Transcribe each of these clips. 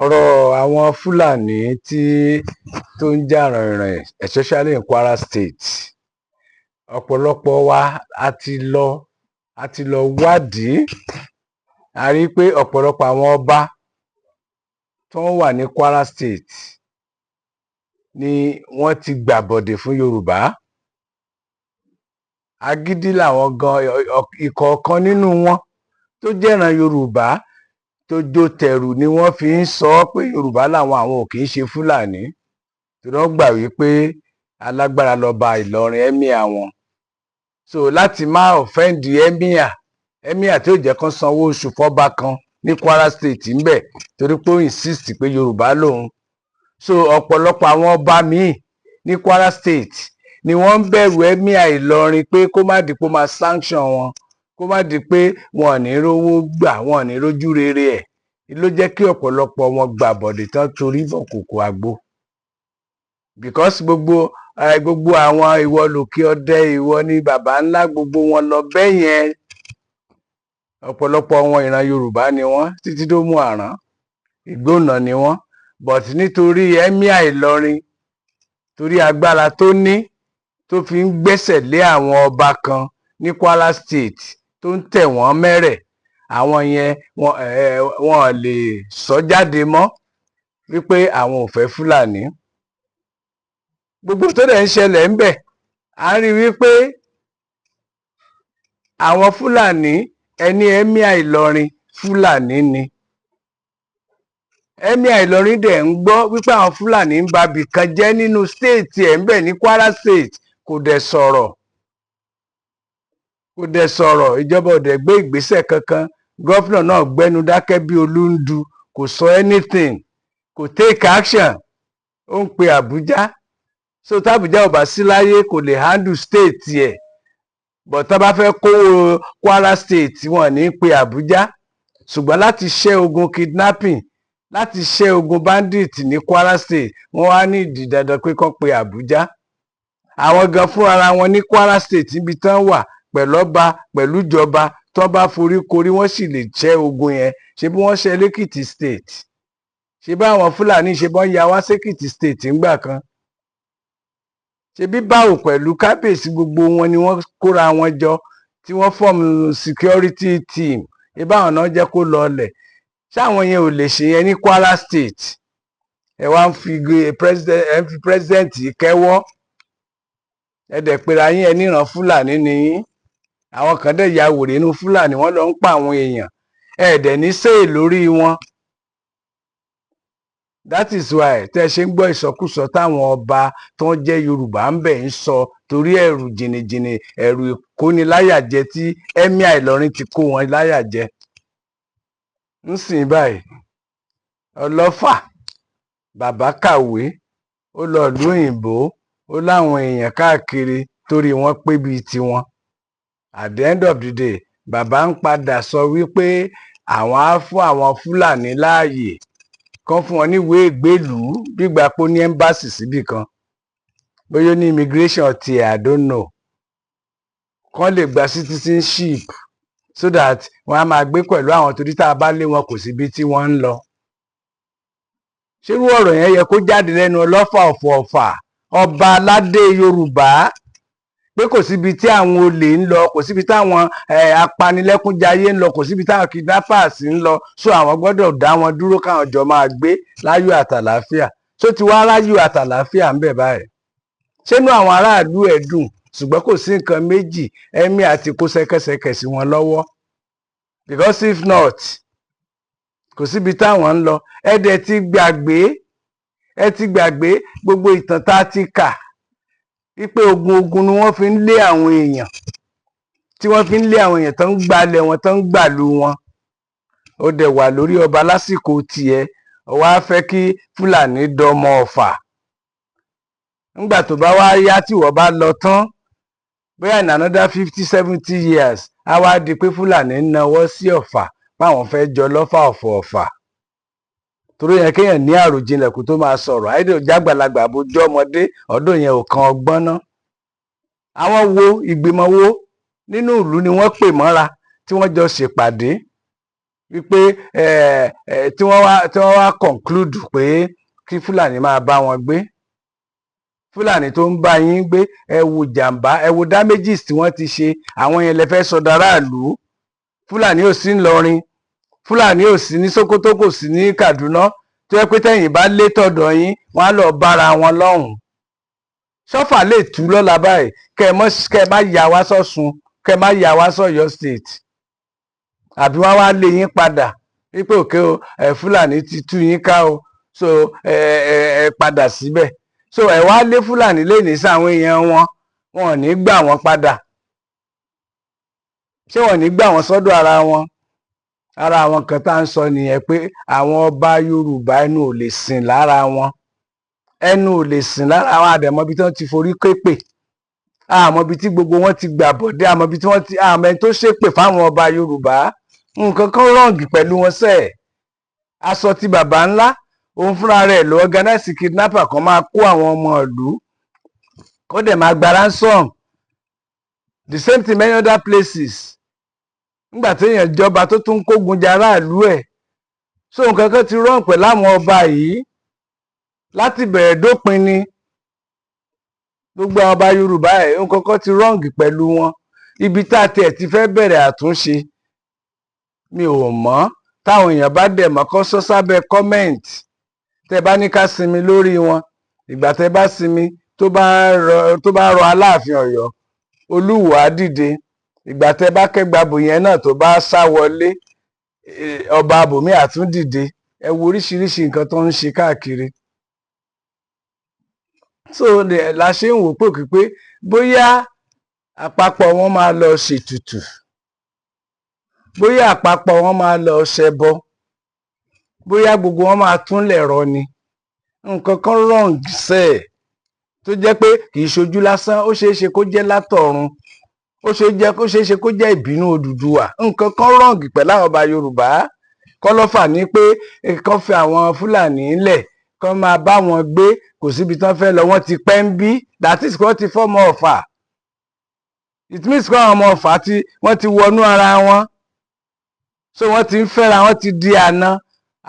ọ̀rọ̀ àwọn Fúlàní tó ń jà rìnrìn especially in Kwara State, ọ̀pọ̀lọpọ̀ wa a ti lọ wádìí. A rí pé ọ̀pọ̀lọpọ̀ àwọn ọba tó ń wà ní Kwara State ni wọ́n ti gbàbọ̀dè fún Yorùbá. Agídí làwọn gan ìkọ̀ọ̀kan nínú wọn tó jẹ́ràn Yorùbá tó jó tẹ̀rù ni wọ́n fi ń sọ pé Yorùbá làwọn, àwọn ò kì í ṣe Fúlàní, tí wọ́n gbà wípé alágbára lọba Ìlọrin emir wọn. So láti má offend emir tí ó jẹ́ kán sanwó oṣù fọ́ba kan ní Kwara State ńbẹ̀ torí pé ó insist pé Yorùbá lòun. So ọ̀pọ̀lọpọ̀ àwọn ọba míì ní Kwara State ni wọ́n ń bẹ̀rù emir Ìlọrin pé kó má di pé ó máa sanction wọn, kó má di pé wọn ò ní rówó gbà, wọn ò ní rójú rere ẹ̀. Ló jẹ́ kí ọ̀pọ̀lọpọ̀ wọn gbà bọ̀dè tán torí bọ̀ kòkò àgbo. Because gbogbo àwọn ìwọ lòkè ọdẹ, ìwọ ni bàbá ńlá, gbogbo wọn lọ bẹ́ẹ̀ yẹn. Ọ̀pọ̀lọpọ̀ wọn ìran Yorùbá ni wọ́n títí tó mú àrán, ìgbóná ni wọ́n. But nítorí emir Ìlọrin, torí agbára tó ní, tó fi ń gbẹ́sẹ̀ lé àwọn ọba kan ní Kwara State tó ń tẹ̀ wọ́n mẹ́rẹ̀, àwọn yẹn wọn lè sọ jáde mọ́ wípé àwọn ò fẹ́ Fúlàní. Gbogbo tó dẹ̀ ń ṣẹlẹ̀ ń bẹ̀, a rí wípé àwọn Fúlàní, ẹni emir Ìlọrin Fúlàní ni. Emir Ìlọrin dẹ̀ ń gbọ́ wípé àwọn Fúlàní ń ba bìkan jẹ́ nínú state ẹ̀ ń bẹ̀ ní Kwara State, kò dẹ̀ sọ̀rọ̀. Ìjọba ò dẹ̀ gbé ìgbésẹ̀ kankan. Gọ́fìnà náà gbẹ́nu dákẹ́ bí Olúndu, kò sọ anything, kò take action. Ó ń pe Àbújá. So tábùjá ò bá sí láyé kò lè handle state ẹ̀. But tá bá fẹ́ kówó Kwara State wọn ní pe Àbújá. Ṣùgbọ́n láti ṣẹ́ ogun kidnapping, láti ṣẹ́ ogun bandit ní Kwara State, wọ́n wá ní ìdí dandan pé kán pe Àbújá. Àwọn gan fúnra wọn ní Kwara State níbi tán wà pẹ̀lú ọba, pẹ̀lú ìjọba, tó bá forí korí wọ́n sì lè ṣẹ́ ogun yẹn. Ṣé bí wọ́n ṣe l'Ékìtì State? Ṣé bí àwọn Fúlàní ṣe bọ́n ya wá s'Ékìtì State ńgbà kan? Ṣé bí báwo pẹ̀lú kábíyèsí gbogbo wọn ni wọ́n kóra wọn jọ tí wọ́n fọ́ọ̀mù security team? Ìbáwọn náà jẹ́ kó lọlẹ̀. Ṣáwọn yẹn ò lè ṣe yẹn ní Kwara State? Ẹ wá ń fi president kẹ́wọ́. Ẹ dẹ̀ pera yín ẹ níran Fúlàní ni yín. Àwọn kan dẹ̀ ya wèrè inú Fúlàní, wọ́n lọ ń pa àwọn èèyàn. Ẹ dẹ̀ ní say lórí wọn. That is why tẹ́ ṣe ń gbọ́ ìsọkúsọ táwọn ọba tó ń jẹ́ Yorùbá ń bẹ̀ ń sọ torí ẹ̀rù jìnnìjìnnì, ẹ̀rù ìkóniláyàjẹ tí emir Ìlọrin ti kó wọn láyàjẹ. Nsìn báyìí, Ọlọ́fà, bàbá kàwé, ó lọ ìlú òyìnbó, ó láwọn èèyàn káàkiri torí wọ́n pé bíi tiwọn. At the end of the day, bàbá ń padà sọ wípé àwọn á fún àwọn Fúlàní láàyè kan fún wọn níwèé ìgbélùú gbígbà pé ó ní embassy síbì kan, bóyá ó ní immigration tiẹ̀, I don't know, kan lè gba citizenship so that wọ́n á máa gbé pẹ̀lú àwọn torí tá a bá lé wọn kò síbi tí wọ́n ń lọ. Ṣérú ọ̀rọ̀ yẹn yẹ kó jáde lẹ́nu Ọlọ́fà Ọ̀fà, ọba aládé Yorùbá, pé kò síbi tí àwọn olè ń lọ, kò síbi táwọn apanilẹ́kúnjayé ń lọ, kò síbi táwọn kidnappers ń lọ. So àwọn gbọ́dọ̀ dá wọn dúró káwọn jọ máa gbé láyọ̀ àtàlàáfíà. So ti wá láyọ̀ àtàlàáfíà ń bẹ̀ báyìí. Ṣénú àwọn aráàlú ẹ̀ dùn? Ṣùgbọ́n kò sí nǹkan méjì, emir àti kó ṣẹ́kẹ́ṣẹkẹ̀ sí wọn lọ́wọ́. Because if not, kò síbi táwọn ń lọ. Ẹ ti gbàgbé gbogbo ìtàn tá a ti kà wípé ogun ni wọ́n fi ń lé àwọn èèyàn, tí wọ́n fi ń lé àwọn èèyàn tó ń gbalẹ̀ wọn, tó ń gbàlú wọn. Ó dẹ̀ wà lórí ọba lásìkò tiẹ̀, ó wá fẹ́ kí Fúlàní dọmọ Ọ̀fà. Nígbà tó bá wá yá tí wọ́n bá lọ tán, bóyá in another 50-70 years, á wá di pé Fúlàní ń nawọ́ sí Ọ̀fà páwọn fẹ́ jọ lọ́fà Ọ̀fà. Torí yẹn kéèyàn ní àròjinlẹ̀ kó tó máa sọ̀rọ̀. Àìdè jágbàlagbà bójú ọmọdé, ọdún yẹn ò kan ọgbọ́n ná. Àwọn ìgbìmọ̀ wo nínú ìlú ni wọ́n pè mọ́ra tí wọ́n jọ ṣèpàdé wípé tí wọ́n wá conclude pé kí Fúlàní máa bá wọn gbé. Fúlàní tó ń bá yín gbé, ẹ wo jàǹbá, ẹ wo damages tí wọ́n ti ṣe, àwọn yẹn lè fẹ́ sọ dáràlú. Fúlàní ò sí ńlọrin, Fúlàní ò sí ní Sókótó, kò sí ní Kaduna, tó yẹ pé tẹ̀yìn bá lé tọ̀dọ̀ yín wọ́n á lọ bára wọn lọ́hùn. Ṣọ́fà lè tú lọ́la báyìí, kẹ́ ẹ má yà wá sọ́ṣun, kẹ́ ẹ má yà wá sọ́yọ́ state, àbí wọ́n wá lé yín padà wípé òkè o Fúlàní ti tú yín ká o, so ẹ padà síbẹ̀. So ẹ wá lé Fúlàní lénìí sáwọn èèyàn wọn ò ní gbà wọ́n padà. Ṣé wọn ò ní gbà wọ́n sọ́dọ̀ ara wọn? Ara àwọn kan tá à ń sọ nìyẹn pé àwọn ọba Yorùbá ẹnu ò lè sìn lára wọn, ẹnu ò lè sìn lára àwọn àdẹ̀mọ́bí tí wọ́n ti forí képè, àmọ́bí tí gbogbo wọn ti gbà bọ̀dé, àmọ́bí tí wọ́n ti àmọ́ ẹni tó ṣépè fáwọn ọba Yorùbá. Nǹkan kan rọ̀ǹgì pẹ̀lú wọn sẹ́ẹ̀. Aṣọ ti bàbá ńlá, òun fúnra rẹ̀ ló organize kidnapper kan máa kó àwọn ọmọ ìlú kó dẹ̀ máa gba ransom. The same thing many other places. Nígbà téèyàn jọba tó tún kógun jà aráàlú ẹ̀. So nǹkan kan ti rọ̀ǹ pẹ̀lú àwọn ọba yìí láti bẹ̀rẹ̀ dópin ni. Gbogbo àwọn ọba Yorùbá ẹ̀ nǹkan kan ti rọ̀ǹgì pẹ̀lú wọn. Ibi tá a tiẹ̀ ti fẹ́ bẹ̀rẹ̀ àtúnṣe mi ò mọ̀. Táwọn èèyàn bá dẹ̀ mọ́ kọ́ sọ sábẹ́ comment. Tẹ́ bá ní ká sinmi lórí wọn, ìgbà tẹ́ bá sinmi tó bá rọ Aláàfin Ọ̀yọ́, Olúwo á dìde. Ìgbà tẹ́ bá kẹ́gbàbò yẹn náà tó bá sá wọlé, ọba abòmí á tún dìde. Ẹ wo oríṣiríṣi nǹkan tó ń ṣe káàkiri. So la ṣe ń wò pé bóyá àpapọ̀ wọn máa lọ ṣètùtù, bóyá àpapọ̀ wọn máa lọ ṣẹbọ, bóyá gbogbo wọn máa túnlẹ̀ rọ ni. Nǹkan kan wrong sẹ́ẹ̀ tó jẹ́ pé kì í ṣojú lásán, ó ṣeé ṣe kó jẹ́ látọ̀run, ó ṣeé ṣe kó jẹ́ ìbínú Odùduwà. Nǹkan kan wrong pẹ̀lú àwọn ọba Yorùbá. Kọ́lọ́fà ní pé kán fi àwọn Fúlàní lẹ̀, kán máa bá wọn gbé, kò síbi tán fẹ́ lọ, wọ́n ti pẹ́ ń bí. That is wọ́n ti fọ́mọ Ọ̀fà. It means kí àwọn ọmọ Ọ̀fà wọ́n ti wọnú ara wọn. So wọ́n ti ń fẹ́ra, wọ́n ti di àna.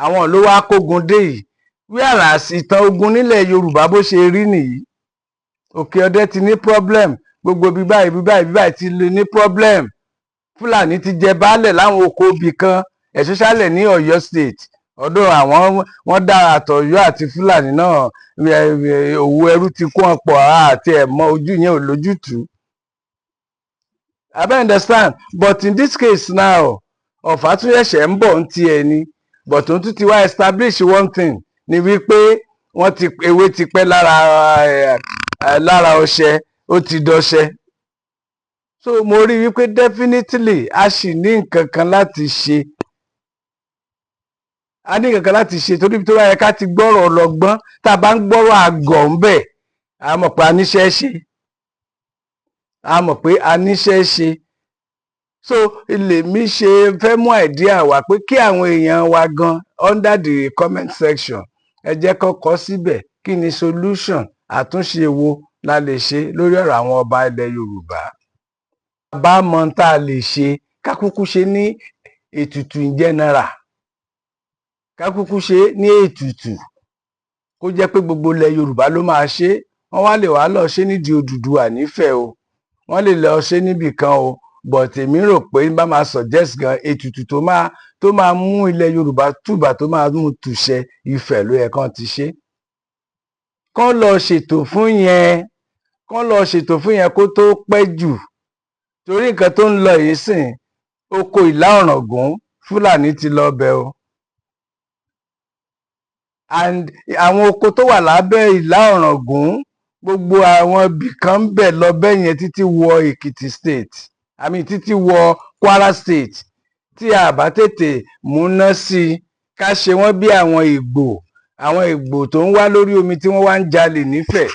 Àwọn ló wá kógun dé yìí. Whereas ìtàn ogun nílẹ̀ Yorùbá bó ṣe rí nìyí. Òkè Ọdẹ ti ní problem, gbogbo bí báyìí ti lè ní problem. Fúlàní ti jẹ baálẹ̀ láwọn oko ibì kan, especially ní Ọ̀yọ́ state. Ọ̀dọ̀ àwọn wọ́n dá àtọ̀yọ́ àti Fúlàní náà, òwò ẹrú ti kó wọn pọ̀ àti ẹ̀mọ́ ojú yẹn ò lójútùú. I understand, but in this case now, Ọ̀fà tún ṣẹ̀ṣẹ̀ ń bọ̀ ń tiẹ̀ ni, but òun tún ti wá establish one thing ni wípé ewé ti pẹ́ lára ọṣẹ, ó ti dọṣẹ. So mo rí wípé definitely a sì ní nǹkan kan láti ṣe. A ní nǹkan kan láti ṣe torí tó bá yẹ ká ti gbọ́rọ̀ ọlọ́gbọ́n, tá a bá ń gbọ́rọ̀ àgọ̀ ń bẹ̀, a mọ̀ pé a níṣẹ́ ṣe. A mọ̀ pé a níṣẹ́ ṣe. So lèmi ṣe fẹ́ mú idea wá pé kí àwọn èèyàn wa gan under the comment section ẹ jẹ́ kó kọ síbẹ̀ kí ni solution, àtúnṣe wo la lè ṣe lórí ọ̀rọ̀ àwọn ọba ilẹ̀ Yorùbá. Bá mọ tá a lè ṣe, ká kúkú ṣe ní ètùtù in general, ká kúkú ṣe ní ètùtù kó jẹ́ pé gbogbo ilẹ̀ Yorùbá ló máa ṣe. Wọ́n wá lè wá lọ ṣe nídìí Odùduwà nífẹ̀ẹ́ o, wọ́n lè lọ ṣe níbì kan o, but èmi rò pé bá máa suggest gan ètùtù tó máa mú ilẹ̀ Yorùbá túbà, tó máa mú túṣẹ Ifẹ̀ ló yẹ kán ti ṣe. Kán lọ ṣètò fún yẹn, kó tó pẹ́ jù. Torí nǹkan tó ń lọ yìí sìn, oko Ìlá Ọ̀ràngún Fúlàní ti lọ bẹ̀ o. And àwọn oko tó wà lábẹ́ Ìlá Ọ̀ràngún, gbogbo àwọn ibì kan ń bẹ̀ lọ bẹ́ẹ̀ yẹn títí wọ Èkìtì state, títí wọ Kwara state. Tí a bá tètè múná sí i, ká ṣe wọ́n bí àwọn Ìgbò tó ń wá lórí omi tí wọ́n wá ń jalè nífẹ̀ẹ́.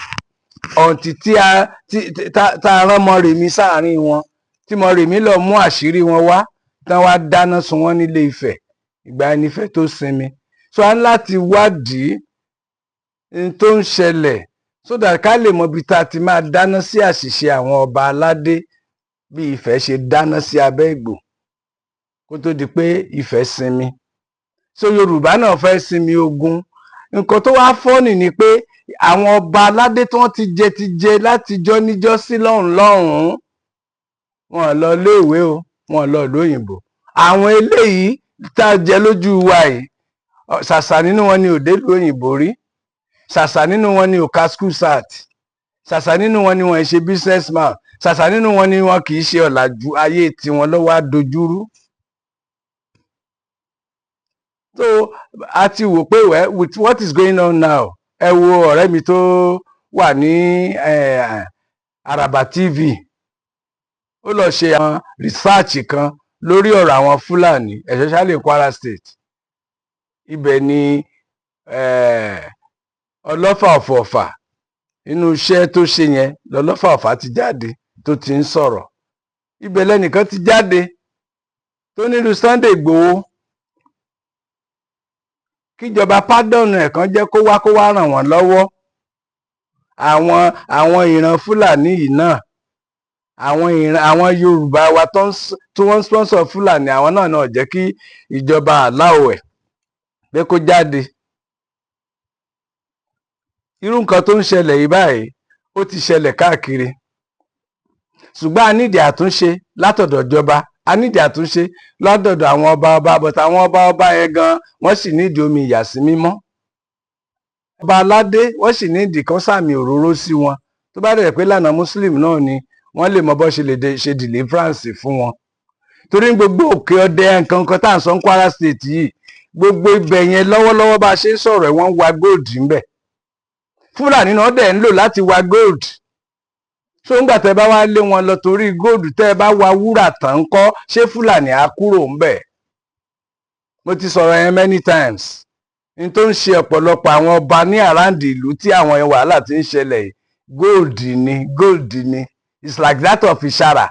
Ọ̀ǹtì tí a rán Mọ́remí sáàárín wọn, tí Mọ́remí lọ mú àṣírí wọn wá, tán wá dáná sun wọ́n nílé Ifẹ̀. Ìgbà ẹni Ifẹ̀ tó sinmi. So a ń láti wádìí tó ń ṣẹlẹ̀ so that ká lè mọ ibi tá a ti máa dáná sí àṣìṣe àwọn ọba aládé bí Ifẹ̀ ṣe dáná sí abẹ́ Ìgbò. kó tó di pé Ifẹ̀ sinmi. So Yorùbá náà fẹ́ sinmi ogun. Nǹkan tó wá fọ́nì ni pé àwọn ọba aládé tí wọ́n ti jẹ látijọ́ níjọ́sí lọ́hùn-ún wọn lọ léèwé o, wọn lọ lóyìnbó. Àwọn eléyìí tá a jẹ lójú wa yìí, ṣàṣà nínú wọn ni ò dé ìlú òyìnbó rí, ṣàṣà nínú wọn ni ò ka school sat, ṣàṣà nínú wọn ni wọn ṣe businessman, ṣàṣà nínú wọn ni wọn kì í ṣe ọ̀làjú, ayé tiwọn ló wá dojúrú. So a ti wò pé with what is going on now, ẹ wo ọ̀rẹ́ mi tó wà ní Araba TV, ó lọ ṣe àwọn research kan lórí ọ̀rọ̀ àwọn Fúlàní especially Kwara State. Ibẹ̀ ni Ọlọ́fà Ọ̀fà nínú iṣẹ́ tó ṣe yẹn lọ́lọ́fà Ọ̀fà ti jáde tó ti ń sọ̀rọ̀. Ibẹ̀ lẹ́nìkan ti jáde tó nílùú Sunday Igboho kíjọba pardon ẹ̀ kan jẹ́ kó wá ràn wọ́n lọ́wọ́. Àwọn ìran Fúlàní yìí náà, àwọn Yorùbá wa tí wọ́n sponsor Fúlàní, àwọn náà jẹ́ kí ìjọba aláwọ̀ ẹ̀ pé kó jáde. Irú nǹkan tó ń ṣẹlẹ̀ yìí báyìí ó ti ṣẹlẹ̀ káàkiri, ṣùgbọ́n a nídìí àtúnṣe látọ̀dọ̀ ìjọba, a nídìí àtúnṣe látọ̀dọ̀ àwọn ọba but àwọn ọba yẹn gan wọ́n sì nídìí omi ìyàsí mímọ́. Ọba aládé wọ́n sì nídìí kan sàmì òróró sí wọn, tó bá dẹ̀ pé lànà Muslim náà ni wọ́n lè mọ bó ṣe lè ṣe deliverance fún wọn. Torí gbogbo òkè ọdẹ nǹkan tá à ń sọ ní Kwara State yìí, gbogbo ibẹ̀ yẹn lọ́wọ́lọ́wọ́ bá a ṣe ń sọ̀rọ̀ wọ́n ń wa gold ńbẹ̀. Fúlàní náà dẹ̀ ń lò láti wa gold. So ńgbà tẹ́ bá wá lé wọn lọ torí gold, tẹ́ ẹ bá wa wúrà tán ń kọ́, ṣé Fúlàní á kúrò ńbẹ̀? Mo ti sọ̀rọ̀ yẹn many times. Ní tó ń ṣe ọ̀pọ̀lọpọ̀ àwọn ọba ní around ìlú tí àwọn wàhálà ti ń ṣẹlẹ̀ yìí, gold ni. It's like that of ìṣàrà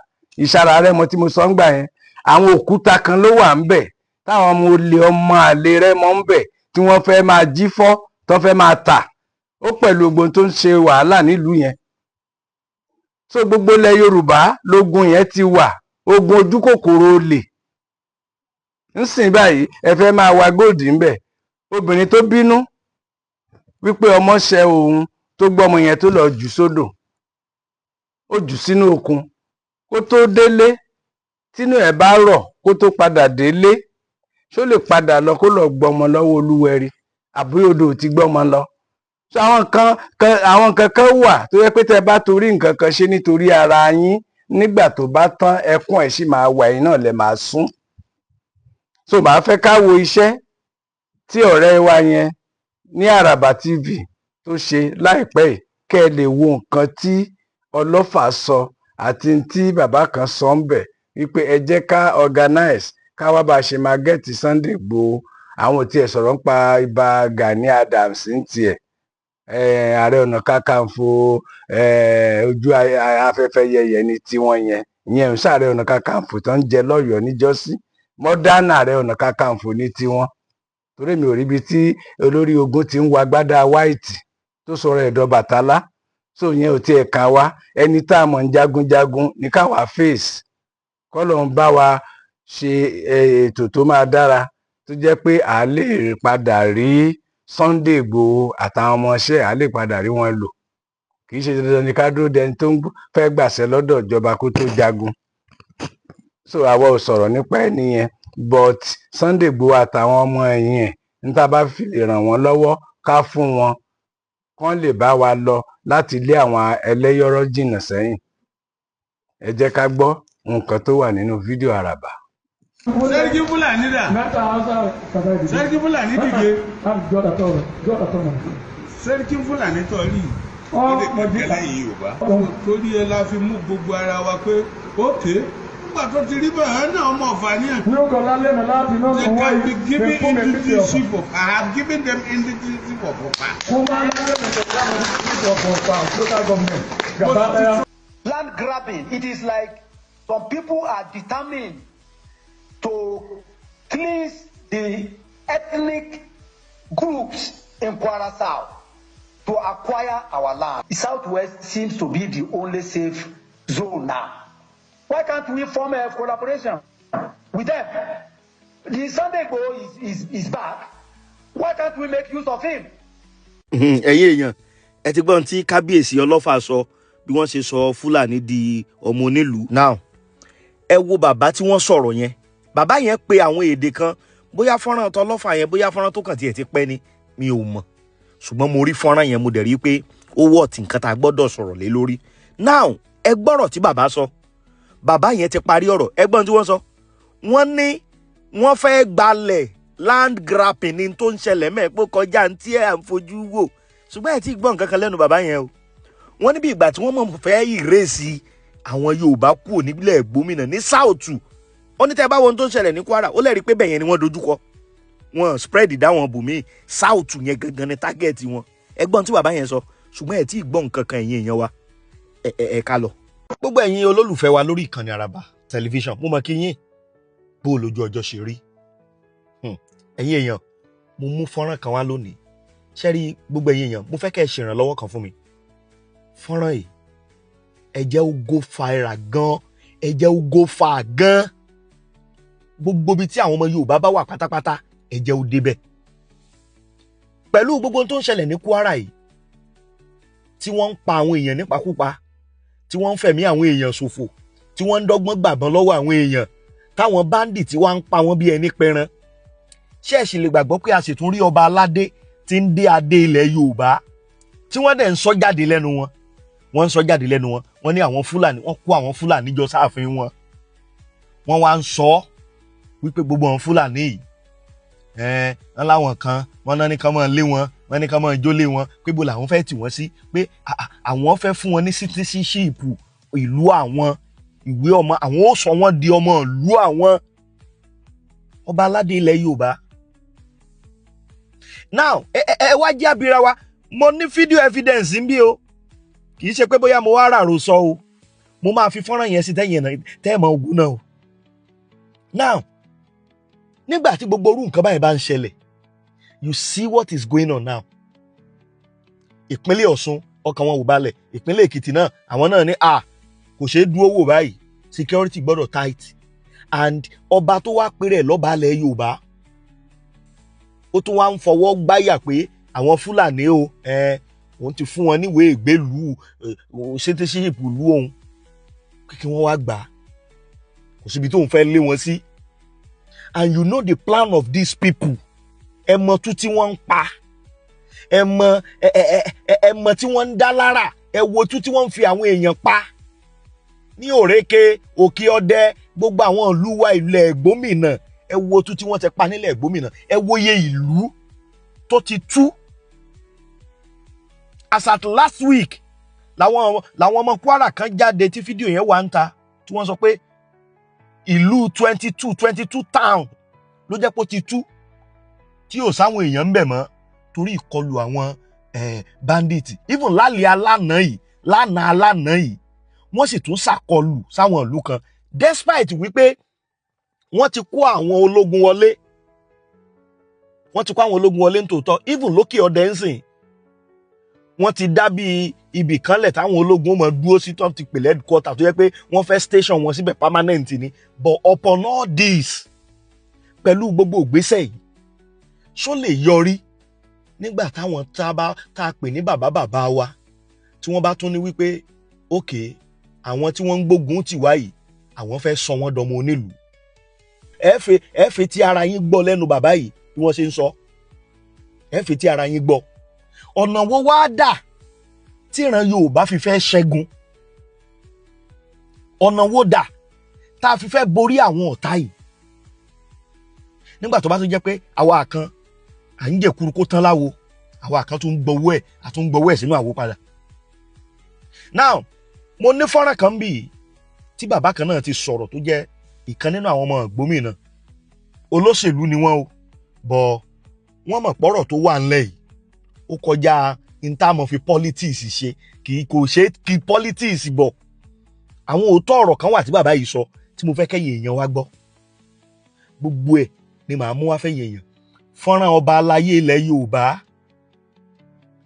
Rẹ́mọ tí mo sọ ń gbà yẹn. Àwọn òkúta kan ló wà ńbẹ̀ táwọn ọmọ àlè Rẹ́mọ ńbẹ̀ tí wọ́n fẹ́ máa jí fọ́, tó fẹ́ máa tà. Ó pẹ̀lú ogun tó ń ṣe wàhálà nílùú yẹn. So gbogbo ilẹ̀ Yorùbá lógun yẹn ti wà, ogun ojú kòkòrò olè. Ńsìn báyìí ẹ fẹ́ máa wa gold ńbẹ̀. Obìnrin tó bínú wípé ọmọ ṣẹ òun tó gbọ́mọ yẹn tó lọ jù sódò, ó jù sínú òkun, kó tó délé tínú ẹ̀ bá rọ̀ kó tó padà délé, ṣó lè padà lọ kó lọ gbọ́mọ lọ́wọ́ Olúwẹ̀rí àbí odò ti gbọ́mọ lọ. So àwọn kan wà tó yẹ pé tẹ́ bá torí nǹkan kan ṣe nítorí ara yín, nígbà tó bá tán ẹkún ẹ̀ sì máa wà, yín náà lẹ máa sún. So màá fẹ́ ká wo iṣẹ́ tí ọ̀rẹ́ wa yẹn ní Araba TV tó ṣe láìpẹ́ yìí, kẹ́ ẹ lè wo nǹkan tí Ọlọ́fà sọ àti tí bàbá kan sọ ń bẹ̀ wípé ẹ jẹ́ ká organize ká wá bá a ṣe máa gẹ́ẹ̀tì Sunday Igboho. Àwọn ò tiẹ̀ sọ̀rọ̀ ń pa Ìbà Gani Adams ń tiẹ̀, Ààrẹ Ọ̀nà Kakanfò, ojú afẹ́fẹ́ yẹyẹ ní tiwọn yẹn, ìyẹn ń ṣààrẹ Ọ̀nà Kakanfò tó ń jẹ lọ́yọ̀ọ́ níjọ́sí, modern Ààrẹ Ọ̀nà Kakanfò ní tiwọn. Torí mi ò ríbi tí olórí ogun ti ń wa gbádá white tó sọ̀rọ̀ ẹ̀dọ̀ Bàtálá. So yẹn ò tiẹ̀ kàn wá, ẹni tá a mọ̀ ń jagunjagun ní káwa face. Kọ́lọ̀ ń bá wa ṣe ètò tó máa dára tó jẹ́ pé à lè padà rí Sunday Igboho àtàwọn ọmọọṣẹ́, à lè padà rí wọn lò. Kì í ṣe dandan ní ká dúró dẹni tó ń fẹ́ gbàṣẹ lọ́dọ̀ ìjọba kó tó jagun. So àwa ò sọ̀rọ̀ nípa ẹ̀ nìyẹn, but Sunday Igboho àtàwọn ọmọ ẹ̀yìn ẹ̀ ní tá a bá fi lè ràn wọ́n lọ́wọ́ ká fún wọn, kán lè bá wa lọ láti lé àwọn ẹlẹ́yọ̀rọ̀ jìnnà sẹ́yìn. Ẹ jẹ́ ká gbọ́ nǹkan tó wà nínú fídíò Àràbà. Sẹ́ríkí Fúlàní dà. Sẹ́ríkí Fúlàní dìde. Sẹ́ríkí Fúlàní tọ̀ rí. Ọ̀pọ̀jẹ́ láyé Yorùbá. Torí ẹ la fi mú gbogbo ara wa pé ókè. Nígbà tó ti rí bẹ́ẹ̀ náà ọmọ Ọ̀fàní ẹ̀. They can be given indigenship of. I have given them indigenship of Ọ̀fà. Land grabbing, it is like some people are determined to cleanse the ethnic groups in Kwara South to acquire our land. The Southwest seems to be the only safe zone now. Why can't we form a collaboration with them? The Sunday Igboho is back. Why can't we make use of him? ẹ̀yin èèyàn ẹ ti gbọ́n tí kábíyèsí ọlọ́fà sọ bí wọ́n ṣe sọ Fúlàní di ọmọ onílùú. now ẹ wo bàbá tí wọ́n sọ̀rọ̀ yẹn, bàbá yẹn pe àwọn èdè kan, bóyá fọ́nrán tó ọlọ́fà yẹn bóyá fọ́nrán tó kàn tiẹ̀ ti pẹ́ ni mi ò mọ̀, ṣùgbọ́n mo rí fọ́nrán yẹn mo dẹ̀ rí pé ó wọ̀ tí nǹkan tá a gbọ́dọ̀ sọ̀rọ̀ lé lórí. now ẹ gbọ́rọ̀ tí bàbá sọ, bàbá yẹn ti parí ọ̀rọ̀, ẹ gbọ́n tí wọ́n sọ, wọ́n ní wọ́n fẹ́ gbalẹ̀ land grabbing ní tó ń ṣẹlẹ̀ mẹ́ẹ̀pọ̀ kọjá ní tí ẹ̀ ń fojú wò, ṣùgbọ́n ẹ̀ tí gbọ́n nǹkan kan lẹ́nu bàbá yẹn o. wọ́n ní bí ìgbà tí wọ́n mọ̀ fẹ́ ìrèsì àwọn Yorùbá kúrò nílẹ̀ gómìnà ní sáùtù. ó ní tẹ́ bá wo ohun tó ń ṣẹlẹ̀ ní Kwara, ó lẹ́rìí pé bẹ́ẹ̀ yẹn ni wọ́n dojúkọ, wọ́n spread dáwọn bùnmí, sáùtù yẹn gangan ní tágẹ́ẹ̀tì wọn. ẹgbọ́n tí bàbá yẹn sọ, ṣùgbọ́n ẹ̀ tí gbọ́n nǹkan kan ẹ̀yin èèyàn wa ẹ̀ ká lọ. gbogbo ẹ̀yin olólùfẹ́ wa lórí ìkànnì Àràbà tẹlifíṣàn, mo mọ̀ kí yín bó o lójú ọjọ́ ṣe rí. ẹ̀yin èèyàn mo mú fọ́nrán kan wá lónìí, ṣẹ́rí gbogbo ẹ̀yin èèyàn mo fẹ́ kẹ́ ẹ ṣèrànlọ́wọ́ kan fún mi. fọ́nrán yìí ẹ jẹ́ ó go viral gan, ẹ jẹ́ ó go far gan, gbogbo ibi tí àwọn ọmọ Yorùbá bá wà pátápátá ẹ jẹ́ ó débẹ̀. pẹ̀lú gbogbo tó ń ṣẹlẹ̀ ní Kwara yìí, tí wọ́n ń pa àwọn èèyàn nípakúpa, tí wọ́n ń fẹ̀mí àwọn èèyàn ṣòfò, tí wọ́n ń dọ́gbọ́n gbàbọ́n lọ́wọ́ àwọn èèyàn, táwọn bandit tí wọ́n ń pa wọ́n bí ẹni pẹran. ṣé ẹ sì lè gbàgbọ́ pé a sì tún rí ọba aládé tí ń dé adé ilẹ̀ Yorùbá tí wọ́n dẹ̀ ń sọ jáde lẹ́nu wọn, wọ́n ń sọ jáde lẹ́nu wọn, wọ́n ní àwọn Fúlàní, wọ́n kó àwọn Fúlàní jọ sáàfin wọn, wọ́n wá ń sọ wípé gbogbo àwọn Fúlàní yìí wọ́n láwọn kan wọ́n náà ní ká máa lé wọn, wọ́n ní ká máa jólé wọn, pé bó làwọn fẹ́ tì wọ́n sí, pé àwọn fẹ́ fún wọn ní citizenship ìlú àwọn, ìwé ọmọ àwọn, ó sọ wọ́n di ọmọ ìlú àwọn. ọba aládé ilẹ̀ Yorùbá. now ẹ wá jẹ́ abira wa, mo ní fídíò evidence ń bí o, kì í ṣe pé bóyá mo wá ràrò sọ o, mo máa fi fọ́nrán yẹn sí tẹ́ẹ̀mọ̀ ogun náà o. now nígbà tí gbogbo orú nǹkan báyìí bá ń ṣẹlẹ̀, you see what is going on now. ìpínlẹ̀ Ọ̀ṣun ọkàn wọn ò balẹ̀, ìpínlẹ̀ Èkìtì náà àwọn náà ní kò ṣeé dúró wò báyìí, security gbọ́dọ̀ tight. and ọba tó wá péré lọ́ba alẹ̀ Yorùbá, ó tún wá ń fọwọ́ gbáyà pé àwọn Fúlàní o òun ti fún wọn níwèé ìgbélùú citizenship ìlú òun, kí wọ́n wá gbà, kò síbi tóun fẹ́ lé wọn sí. and you know the plan of these people, ẹ mọ tú tí wọ́n ń pa, ẹ mọ tí wọ́n ń dá lára, ẹ wo tú tí wọ́n ń fi àwọn èèyàn pa ní Òrékè, Òkè Ọdẹ, gbogbo àwọn ìlú wa ilẹ̀ Gómìnà, ẹ wo tú tí wọ́n ti pa nílẹ̀ Gómìnà, ẹ wo iye ìlú tó ti tú. as at last week làwọn ọmọ Kwara kan jáde tí fídíò yẹn wà ń ta, tí wọ́n sọ pé ìlú 22 town ló jẹ́ pé ó ti tú, tí ò sáwọn èèyàn ń bẹ̀ mọ́ torí ìkọlù àwọn bandit. even lánàá alánà yìí wọ́n sì tún ṣàkọlù sáwọn ìlú kan, despite wípé wọ́n ti kó àwọn ológun wọlé, nítòótọ́. even lókè ọdẹ ń sìn, wọ́n ti dá bí ibì kan lẹ̀ táwọn ológun mọ̀ dúró sí, tó ti pèlè headquarter tó yẹ pé wọ́n fẹ́ station wọn síbẹ̀ permanent ni. but upon all this, pẹ̀lú gbogbo ìgbésẹ̀ yìí, ṣó lè yọrí nígbà táwọn tá a pè ní bàbá wa tí wọ́n bá tún ní wípé okay, àwọn tí wọ́n ń gbógun tì wá yìí àwọn fẹ́ sọ wọ́n dọmọ onílùú. ẹ fẹ́ tí ara yín gbọ́ lẹ́nu bàbá yìí bí wọ́n ṣe ń sọ, ẹ fẹ́ tí ara yín gbọ́. ọ̀nà wo wá dà tí ìran Yorùbá fi fẹ́ ṣẹ́gun? ọ̀nà wo dà tá a fi fẹ́ borí àwọn ọ̀tá yìí? nígbà tó bá tún jẹ́ pé àwa kan à ń jẹ kuru kó tán láwo, àwa kan tún gbowó ẹ̀ sínú àwo padà. now mo ní fọ́nrán kan bí tí bàbá kan náà ti sọ̀rọ̀, tó jẹ́ ìkan nínú àwọn ọmọ Gómìnà, olóṣèlú ni wọ́n o, bọ̀ wọ́n mọ̀ pọ́rọ̀ tó wà ńlẹ̀ yìí ó kọjá ìntàmọ̀ fi politics ṣe, kò ṣe kí politics bọ̀. àwọn òótọ́ ọ̀rọ̀ kan wà tí bàbá yìí sọ tí mo fẹ́ kẹ́yìn èèyàn wá gbọ́, gbogbo ẹ̀ ni màá mú wá fẹ́yìn èèyàn. fọ́nrán ọba aláyé ilẹ̀ Yorùbá,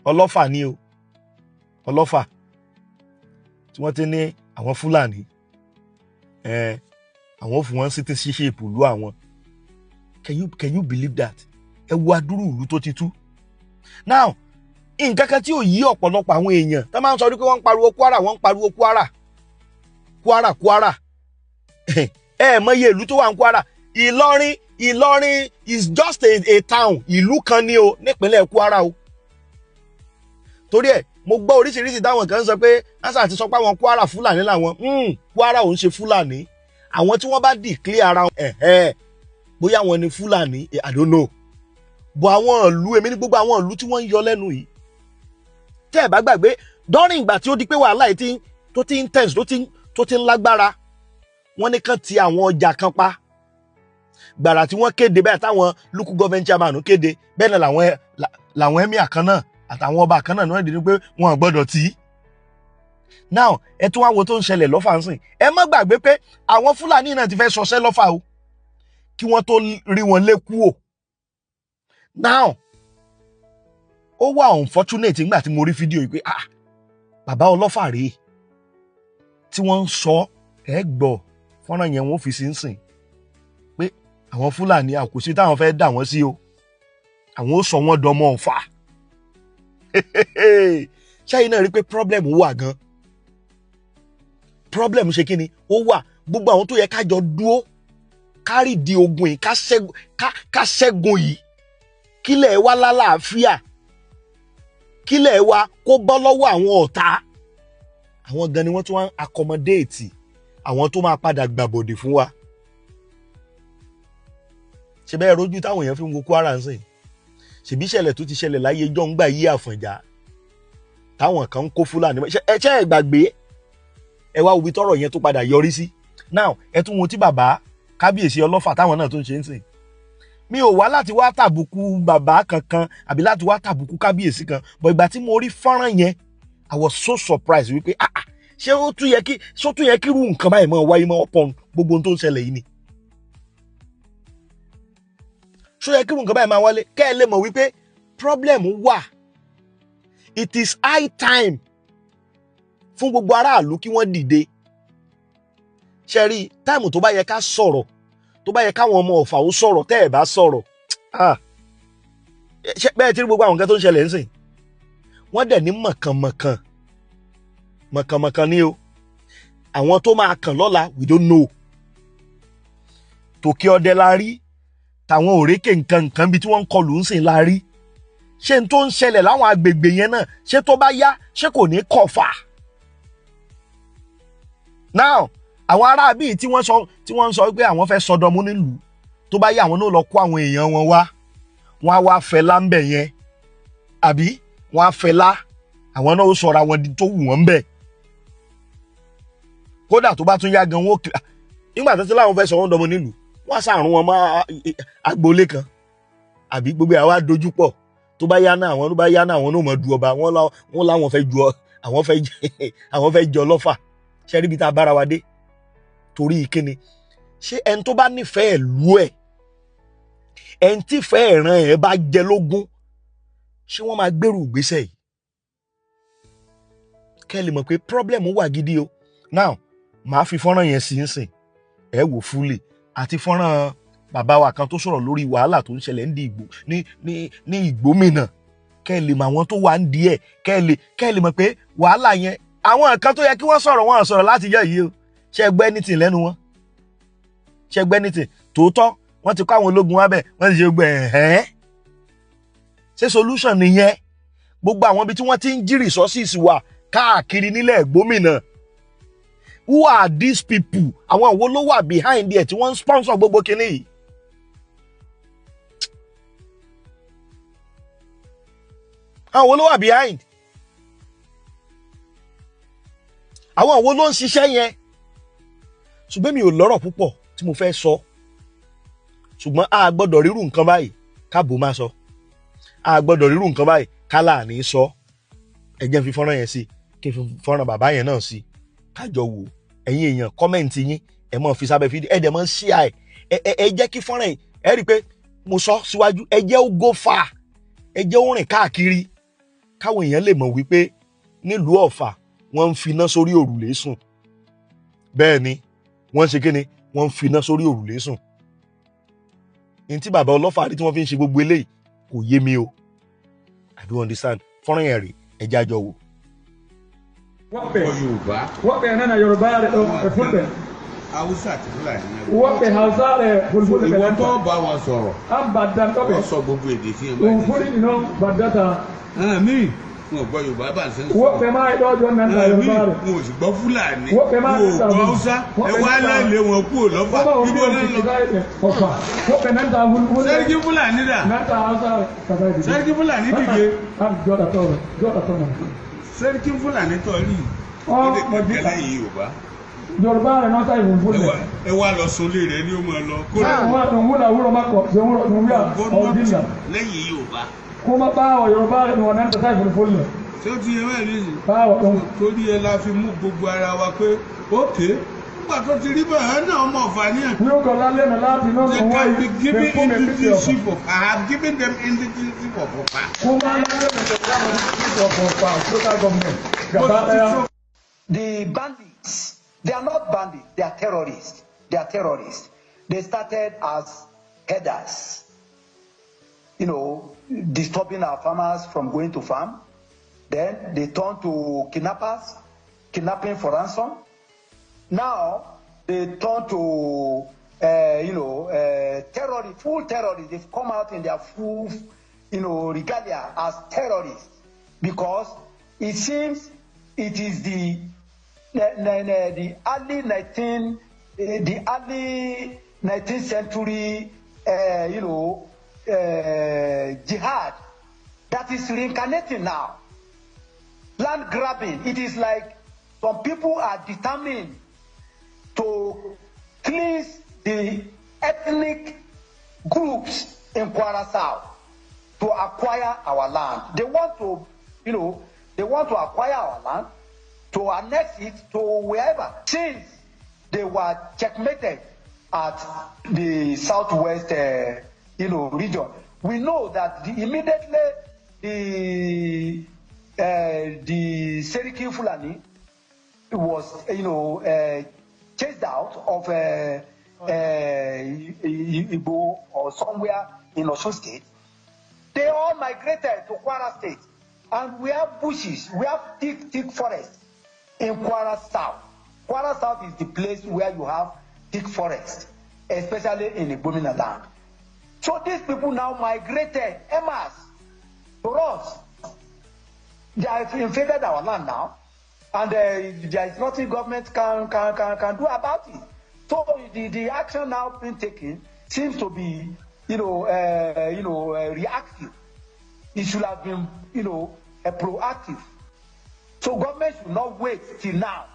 Ọlọ́fà ni o, Ọlọ́fà tí wọ́n ti ní àwọn Fúlàní àwọn fún wọn citizenship ìlú àwọn. Can you believe that? Ẹ wo adúrú ìlú tó ti tú. Now, nǹkan kan tí ò yí ọ̀pọ̀lọpọ̀ àwọn èèyàn tó máa ń sọ wípé wọ́n ń pariwo Kwara, wọ́n ń pariwo Kwara. Kwara. Mọye ìlú tó wà ní Kwara. Ìlọrin is just a town. Ìlú kan ni o nípínlẹ̀ Kwara o. Torí ẹ̀ mo gbọ́ oríṣiríṣi táwọn kan sọ pé ansa ti sọ pé àwọn Kwara Fulani làwọn. Kwara ò ń ṣe Fulani. Àwọn tí wọ́n bá declare ara wọn bóyá wọn ni Fulani, I don't know. Bọ̀ àwọn ìlú, èmi ní gbogbo àwọn ìlú tí wọ́n ń yọ lẹ́nu yìí. Tẹ́ ẹ̀ bá gbàgbé during ìgbà tí ó di pé wàhálà yìí tó ti intense, tó ti ń lágbára, wọ́n ní kàn ti àwọn ọjà kan pa. Gbàrà tí wọ́n kéde bẹ́ẹ̀ táwọn local government chairman kéde bẹ́ẹ̀ náà làwọn emir kan náà àtàwọn ọba kan náà ní wọ́n dìde pé wọ́n gbọ́dọ̀ tí. Now ẹ tún wá wo tó ń ṣẹlẹ̀ lọ́fà ń sìn. Ẹ má gbàgbé pé àwọn Fúlàní náà ti fẹ́ sọṣẹ́ lọ́fà o kí wọ́n tó rí wọn lé kú o. Now ó wà unfortunate nígbà tí mo rí fídíò yìí pé bàbá ọlọ́fà rèé tí wọ́n ń sọ gbọ́ fọ́nrán yẹn wọ́n fi sí ń sìn pé àwọn Fúlàní àkòsí táwọn fẹ́ dà wọ́n sí o, àwọn ó sọ wọ́n dọmọ Ọ̀fà. Ṣáyìn náà rí pé problem wà gan. Problem ṣe kí ni ó wà. Gbogbo àwọn tó yẹ ká jọ dúó kárí di ogun yìí ká ṣẹ́gun yìí kílẹ̀ wá lálàáfíà, kílẹ̀ wá kó bọ́ lọ́wọ́ àwọn ọ̀tá. Àwọn gan ni wọ́n tún wá ń accommodate àwọn tó máa padà gbàbọ̀dè fún wa. Ṣé bẹ́ẹ̀ rojú táwọn èèyàn fi ń wo Kwara ń sìn? Ṣèbí ìṣẹ̀lẹ̀ tó ti ṣẹlẹ̀ láyé jọ́ ń gbà yí Àfọ̀njá táwọn kan ń kó Fúlàní. Ẹ gbàgbé ẹ wá ibi tọ́rọ̀ yẹn tó padà yọrí sí. Now ẹ tún wo tí bàbá kábíyèsí ọlọ́fà táwọn náà tó ń ṣe ń sìn. Mi ò wá láti wá tàbùkù bàbá kankan àbí láti wá tàbùkù kábíyèsí kan, but ìgbà tí mo rí fọ́nrán yẹn I was so surprised wípé ṣé ó tún yẹ kí irú nǹkan báyìí máa wáyé máa pọ̀ gbogbo ohun tó ń ṣẹlẹ̀ yìí ni. Ṣó yẹ kí irú nǹkan báyìí máa wálé kẹ́ ẹ lè mọ̀ wípé problem wà. It is high time fún gbogbo aráàlú kí wọ́n dìde. Ṣé rí táìmù tó bá yẹ ká sọ̀rọ̀, tó bá yẹ káwọn ọmọ Ọ̀fà ó sọ̀rọ̀ tẹ́ ẹ̀ bá sọ̀rọ̀. Bẹ́ẹ̀ tí gbogbo àwọn nǹkan tó ń ṣẹlẹ̀ ń sìn. Wọ́n dẹ̀ ní mọ̀kànmọ̀kàn ni o. Àwọn tó máa kàn lọ́la we don't know. Tòkè ọdẹ la rí, tàwọn òrékè nǹkan bí tí wọ́n ń kọlù ń sìn la rí. Ṣé n tó ń ṣẹlẹ̀ láwọn agbègbè yẹn náà ṣé tó bá yá ṣé kò ní kọfà? Now àwọn ará bíi tí wọ́n sọ pé àwọn fẹ́ sọdọmú nílùú tó bá yá àwọn náà lọ kó àwọn èèyàn wọn wá, wọ́n á wá fẹlá ń bẹ̀ yẹn àbí wọ́n á fẹlá, àwọn náà ó sọra wọn di tó wù wọ́n ń bẹ̀. Kódà tó bá tún yá gan wọ́n nígbà tó ti láwọn fẹ́ sọ wọ́n dọmọ nílùú wọ́n á sàrún wọn mọ́ agboolé kan àbí gbogbo àwa dojú pọ̀. Tó bá yá náà àwọn náà mọ̀ du ọba, wọ́n láwọn fẹ́ ju àwọn fẹ́ jọ lọ́fà. Ṣé rí bí tá a bára wa dé? Torí kíni? Ṣé ẹni tó bá nífẹ̀ẹ́ ìlú ẹ̀, ẹni tí ìfẹ́ ìran ẹ̀ bá jẹ lógún, ṣé wọ́n máa gbèrú ìgbésẹ̀ yìí? Kẹ́ lè mọ̀ pé problem wà gidi o. Now màá fi fọ́nrán yẹn sí ń sìn ẹ wò fúlì àti fọ́nrán bàbá wa kan tó sọ̀rọ̀ lórí wàhálà tó ń ṣẹlẹ̀ ní Ìgbómìnà. Kẹ́ lè mọ̀ àwọn tó wà ń di ẹ̀, kẹ́ lè mọ̀ pé wàhálà yẹn àwọn nǹkan tó yẹ kí wọ́n sọ̀rọ̀ láti yẹ yìí o. Ṣé gbẹ́ anything lẹ́nu wọn? Ṣé gbẹ́ anything? Tòótọ́ wọ́n ti kó àwọn ológun wá bẹ̀, wọ́n ti ṣe gbẹ̀ ṣé solution nìyẹn? Gbogbo àwọn ibi tí wọ́n ti ń jí resources wà káàkiri nílẹ̀ Ìgbómìnà. Who are these people? Àwọn wo ló wà behind there tí wọ́n ń sponsor gbogbo kinní yìí? Àwọn wo ló wà behind? Àwọn wo ló ń ṣiṣẹ́ yẹn? Ṣùgbọ́n mi ò lọ́rọ̀ púpọ̀ tí mo fẹ́ sọ. Ṣùgbọ́n a gbọ́dọ̀ rírù nǹkan báyìí káàbò máa sọ. A gbọ́dọ̀ rírù nǹkan báyìí kálà ní sọ. Ẹ jẹ́ n fi fọ́nrán yẹn sí, kí n fi fọ́nrán bàbá yẹn náà sí. Kájọ wò. Ẹ̀yin èèyàn kọ́mẹ̀ntì yín ẹ mọ̀ fi sábẹ́ fídíò ẹ dẹ̀ mọ̀ share ẹ jẹ́ kí fọ́nrán yìí ẹ rí i pé mo sọ síwájú ẹ jẹ́ ó go far, ẹ jẹ́ ó rìn káàkiri káwọn èèyàn lè mọ̀ wípé nílùú Ọ̀fà wọ́n ń finá sórí òrùlé sùn. Bẹ́ẹ̀ ni wọ́n ṣe kí ni wọ́n ń finá sórí òrùlé sùn. ní tí bàbá ọlọ́fà rí tí wọ́n fi ń ṣe gbogbo eléyìí kò yé mi o. I do understand. Fọ́nrán yẹn rí ẹja jọ wò. Wọ́n pẹ̀ Yorùbá. Wọ́n pẹ̀ nánà Yorùbá rẹ̀ fúnpẹ̀. Haúsá àti Fúlàní. Wọ́n pẹ̀ Hausa rẹ̀ fúnpẹ̀. Ìwọ tó bá wọn sọ̀rọ̀. À ń bàdá tọ́pẹ̀. Wọ́n sọ gbogbo èdè tí ẹ bá dé. Òun fúnni nínú bàdá ta. Mi wọn gbọ́ Yorùbá bá ń sẹ́ńsọ̀. Wọ́n pẹ̀ máa lọ́jọ́ nánà Yorùbá rẹ̀. Wọn ò sì gbọ́ Fúlàní. Wọ́n pẹ̀ máa gbọ́ Haúsá. Ẹ wá lẹ́lẹ̀ wọn kúrò lọ́fà. Ibo náà lọ. Wọ́n pẹ̀ nánà Fúlàní. Sẹ́ríkì Fúlàní dà. Nánà Hausa rẹ̀. Sẹ́ríkì Fúlàní dìde. Jọ́dá tọ́rọ̀. Sẹ́ríkì Fúlàní tọ́ rí. Yorùbá rẹ̀ náà sáyé fún lẹ̀. Ẹ wá lọ sólé rẹ̀ ní ó máa lọ. Wọ́n wúlò má kọ̀ ṣe wúlò ọ̀dínlà. Lẹ́yìn Yorùbá. Kó má bá ọ̀ Yorùbá rẹ̀ ní wọn náà sáyé fún lẹ̀. Ṣé ó ti yẹ mẹ́rin nísìn? Báwọ̀ tó ń. Torí ẹ la fi mú gbogbo ara wa pé ókè. Nígbà tó ti rí bẹ́ẹ̀ náà ọmọ ọ̀fàní ẹ̀. Ní ó kọ̀ lálẹ́ nà láti náà They can be given indigenship of I have given them indigenship of Ọ̀fà. Kó má lálẹ́ nà local government. The bandits, they are not bandits, they are terrorists. They are terrorists. They started as headers, disturbing our farmers from going to farm. Then they turned to kidnappers, kidnapping for ransom. Now they turn to, terrorists, full terrorists. They've come out in their full, regalia as terrorists because it seems it is the early 19th century, jihad that is reincarnating now. Land grabbing. It is like some people are determined to cleanse the ethnic groups in Kwara South to acquire our land. They want to, acquire our land, to annex it to wherever. Since they were checkmated at the southwest, region, we know that immediately the Seriki Fulani was, chased out of Igbo or somewhere in Osun State. They all migrated to Kwara State, and we have bushes, we have thick forests in Kwara South. Kwara South is the place where you have thick forest, especially in the Igbomina land. So these people now migrated en masse to us. They have invaded our land now, and there is nothing government can do about it. So the action now being taken seems to be, reactive. It should have been, proactive. So government should not wait till now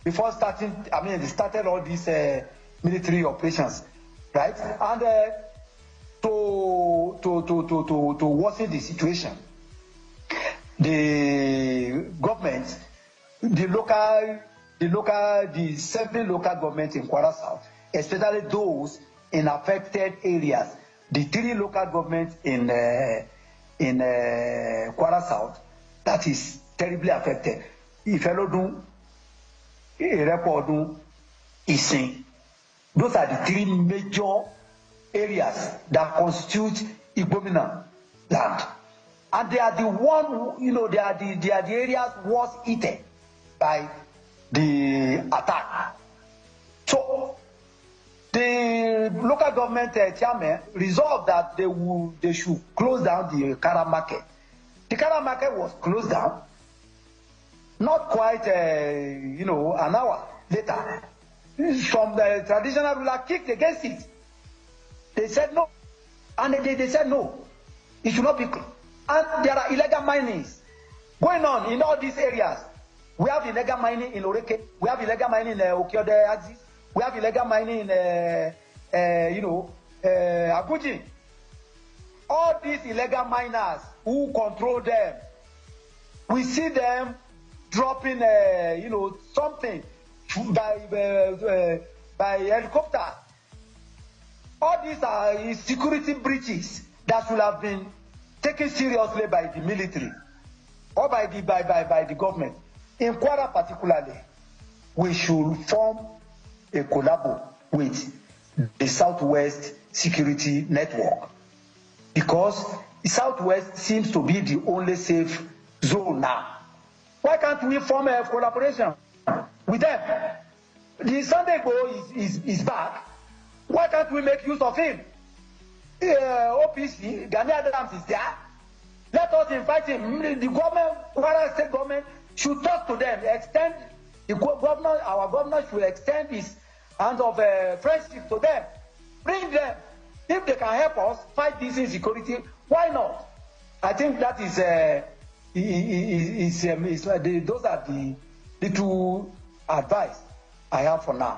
before starting. They started all these military operations, right? And to worsen the situation, the government, the 7 local governments in Kwara South, especially those in affected areas, the 3 local governments in Kwara South, that is terribly affected. Ifelodun, Irekodun, Isin. Those are the 3 major areas that constitute Igbomina land. And they are the they are the areas worst eaten by the attack. So the local government chairman resolved that they should close down the Kara market. The Kara market was closed down. Not quite, an hour later, some the traditional ruler kicked against it. They said no, and they said no, it should not be. And there are illegal minings going on in all these areas. We have illegal mining in Oreke. We have illegal mining in Okiode Axis. We have illegal mining in, Abuji. All these illegal miners who control them, we see them dropping, something by helicopter. All these are security breaches that should have been taken seriously by the military or by the government. In Kwara particularly, we should form a collabo with the Southwest Security Network, because the Southwest seems to be the only safe zone now. Why can't we form a collaboration with them? The Sunday Igboho is back. Why can't we make use of him? OPC, Gani Adams is there. Let us invite him. The government, Kwara state government, should talk to them. Extend the governor. Our governor should extend his hand of friendship to them. Bring them. If they can help us fight this insecurity, why not? I think that is those are the two advice I have for now.